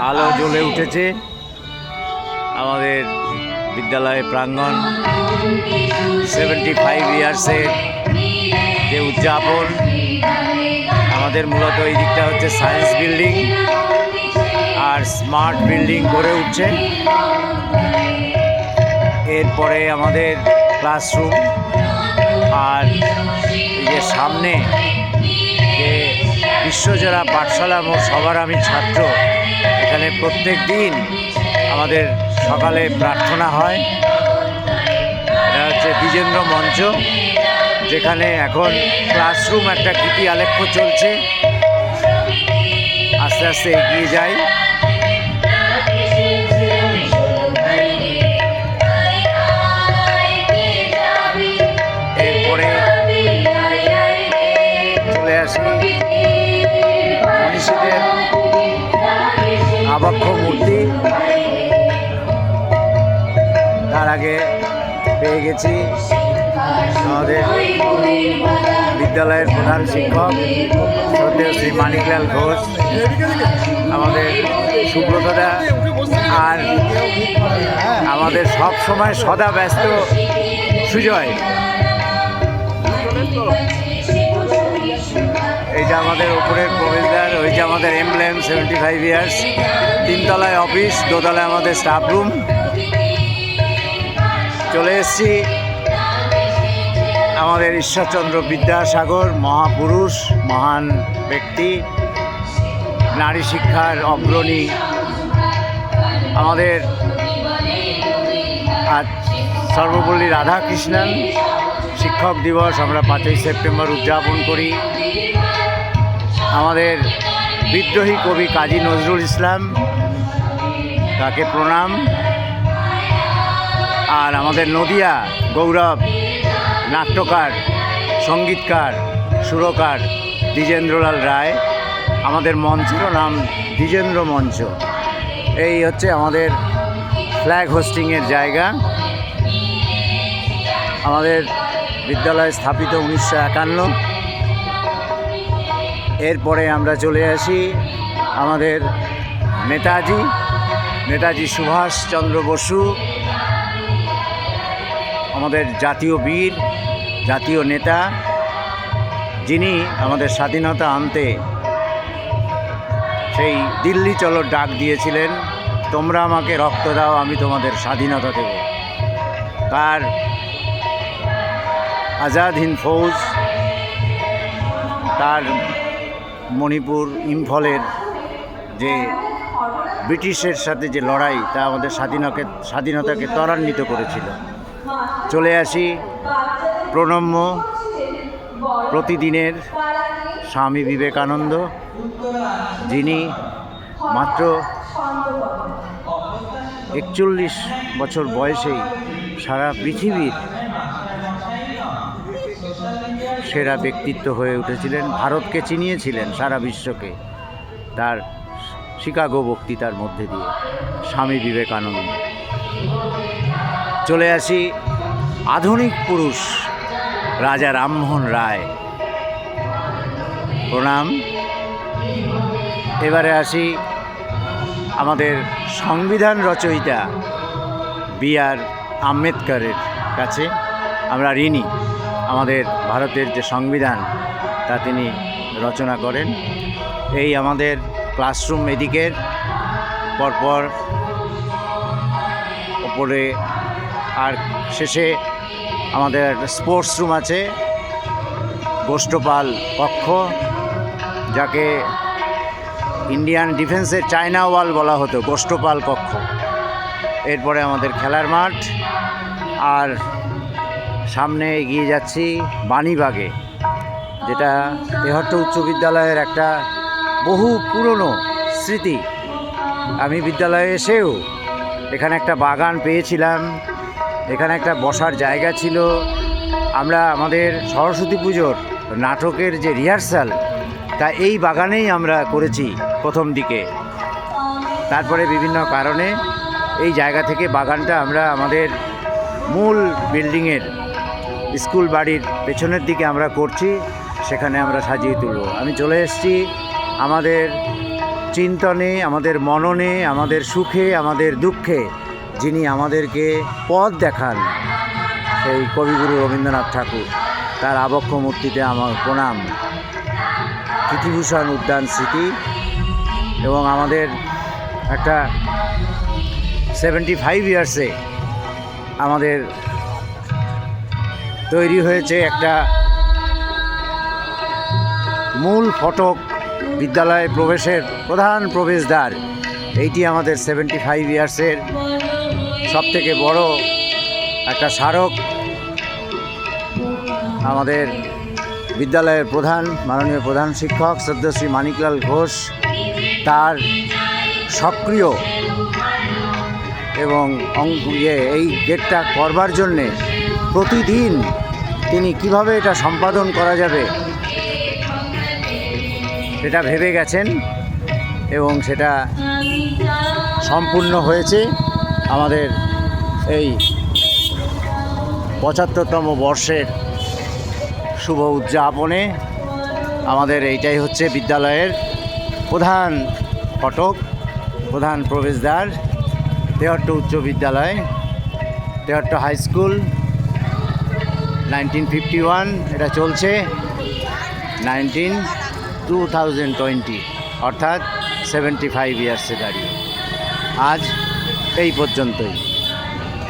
আলো জ্বলে উঠেছে আমাদের বিদ্যালয়ের প্রাঙ্গণ। 75 ইয়ার্সের যে উদযাপন, আমাদের মূলত এই দিকটা হচ্ছে সায়েন্স বিল্ডিং আর স্মার্ট বিল্ডিং গড়ে উঠছে। এরপরে আমাদের ক্লাসরুম, আর এই যে সামনে যে বিশ্বজোড়া পাঠশালা মোট সবার আমি ছাত্র, এখানে প্রত্যেক দিন আমাদের সকালে প্রার্থনা হয়। এটা হচ্ছে দ্বিজেন্দ্র মঞ্চ, যেখানে এখন ক্লাসরুম একটা গীতি আলেখ্য চলছে। আস্তে আস্তে এগিয়ে যাই। এরপরে চলে আসি মনীষীদের আবক্ষ মূর্তি। তার আগে পেয়ে গেছি আমাদের বিদ্যালয়ের প্রধান শিক্ষক শ্রদ্ধেয় শ্রী মানিকলাল ঘোষ, আমাদের সুব্রতদা, আর আমাদের সব সময় সদা ব্যস্ত সুজয়। এইটা আমাদের উপরের প্রবেশদ্বার, ওই যে আমাদের এমব্লেম 75 ইয়ার্স। তিনতলায় অফিস, দোতলায় আমাদের স্টাফ রুম। চলে এসেছি আমাদের ঈশ্বরচন্দ্র বিদ্যাসাগর, মহাপুরুষ, মহান ব্যক্তি, নারী শিক্ষার অগ্রণী। আমাদের আজ সর্বপল্লী রাধাকৃষ্ণন শিক্ষক দিবস আমরা 5ই সেপ্টেম্বর উদযাপন করি। আমাদের বিদ্রোহী কবি কাজী নজরুল ইসলাম, তাকে প্রণাম। আর আমাদের নদিয়া গৌরব নাট্যকার, সঙ্গীতকার, সুরকার দ্বিজেন্দ্রলাল রায়। আমাদের মঞ্চেরও নাম দ্বিজেন্দ্র মঞ্চ। এই হচ্ছে আমাদের ফ্ল্যাগ হোস্টিংয়ের জায়গা। আমাদের বিদ্যালয় স্থাপিত 1951। এরপরে আমরা চলে আসি আমাদের নেতাজি সুভাষচন্দ্র বসু, আমাদের জাতীয় বীর, জাতীয় নেতা, যিনি আমাদের স্বাধীনতা আনতে সেই দিল্লি চলো ডাক দিয়েছিলেন, তোমরা আমাকে রক্ত দাও, আমি তোমাদের স্বাধীনতা দেব। তার আজাদ হিন্দ ফৌজ, তার মণিপুর ইম্ফলের যে ব্রিটিশের সাথে যে লড়াই, তা আমাদের স্বাধীনতাকে ত্বরান্বিত করেছিল। চলে আসি প্রণম্য প্রতিদিনের স্বামী বিবেকানন্দ, যিনি মাত্র 41 বছর বয়সেই সারা পৃথিবীর সেরা ব্যক্তিত্ব হয়ে উঠেছিলেন, ভারতকে চিনিয়েছিলেন সারা বিশ্বকে তার শিকাগো বক্তৃতার মধ্যে দিয়ে। স্বামী বিবেকানন্দ। চলে আসি আধুনিক পুরুষ রাজা রামমোহন রায়, প্রণাম। এবারে আসি আমাদের সংবিধান রচয়িতা B.R. আম্বেদকরের কাছে আমরা ঋণী। আমাদের ভারতের যে সংবিধান, তা তিনি রচনা করেন। এই আমাদের ক্লাসরুম এদিকের, পরপর ওপরে, আর শেষে আমাদের স্পোর্টস রুম আছে, গোষ্ঠপাল কক্ষ, যাকে ইন্ডিয়ান ডিফেন্সের চায়না ওয়াল বলা হতো, গোষ্ঠপাল কক্ষ। এরপরে আমাদের খেলার মাঠ, আর সামনে এগিয়ে যাচ্ছি বাণীবাগে, যেটা তেহট্ট উচ্চ বিদ্যালয়ের একটা বহু পুরনো স্মৃতি। আমি বিদ্যালয়ে এসেও এখানে একটা বাগান পেয়েছিলাম, এখানে একটা বসার জায়গা ছিল। আমরা আমাদের সরস্বতী পুজোর নাটকের যে রিহার্সাল, তা এই বাগানেই আমরা করেছি প্রথম দিকে। তারপরে বিভিন্ন কারণে এই জায়গা থেকে বাগানটা আমরা আমাদের মূল বিল্ডিংয়ের স্কুল বাড়ির পেছনের দিকে আমরা করছি, সেখানে আমরা সাজিয়ে তুলব। আমি চলে এসেছি আমাদের চিন্তনে, আমাদের মননে, আমাদের সুখে, আমাদের দুঃখে যিনি আমাদেরকে পথ দেখান, সেই কবিগুরু রবীন্দ্রনাথ ঠাকুর, তার আবক্ষ মূর্তিতে আমার প্রণাম। কৃতিভূষণ উদ্যান স্মৃতি এবং আমাদের একটা 75 ইয়ার্সে আমাদের তৈরি হয়েছে একটা মূল ফটক, বিদ্যালয়ে প্রবেশের প্রধান প্রবেশদ্বার। এইটি আমাদের 75 ইয়ার্সের সবথেকে বড় একটা স্মারক। আমাদের বিদ্যালয়ের প্রধান, মাননীয় প্রধান শিক্ষক শ্রদ্ধেয় মানিকলাল ঘোষ, তার সক্রিয় এবং এই গেটটা করবার জন্যে প্রতিদিন তিনি কিভাবে এটা সম্পাদন করা যাবে সেটা ভেবে গেছেন এবং সেটা সম্পূর্ণ হয়েছে। আমাদের এই 75তম বর্ষের শুভ উদযাপনে আমাদের এইটাই হচ্ছে বিদ্যালয়ের প্রধান ফটক, প্রধান প্রবেশদ্বার। তেহট্ট উচ্চ বিদ্যালয়, তেহট্ট হাই স্কুল, 1951, এটা চলছে 2020, অর্থাৎ 75 ইয়ার্সে দাঁড়িয়ে। আজ এই পর্যন্তই।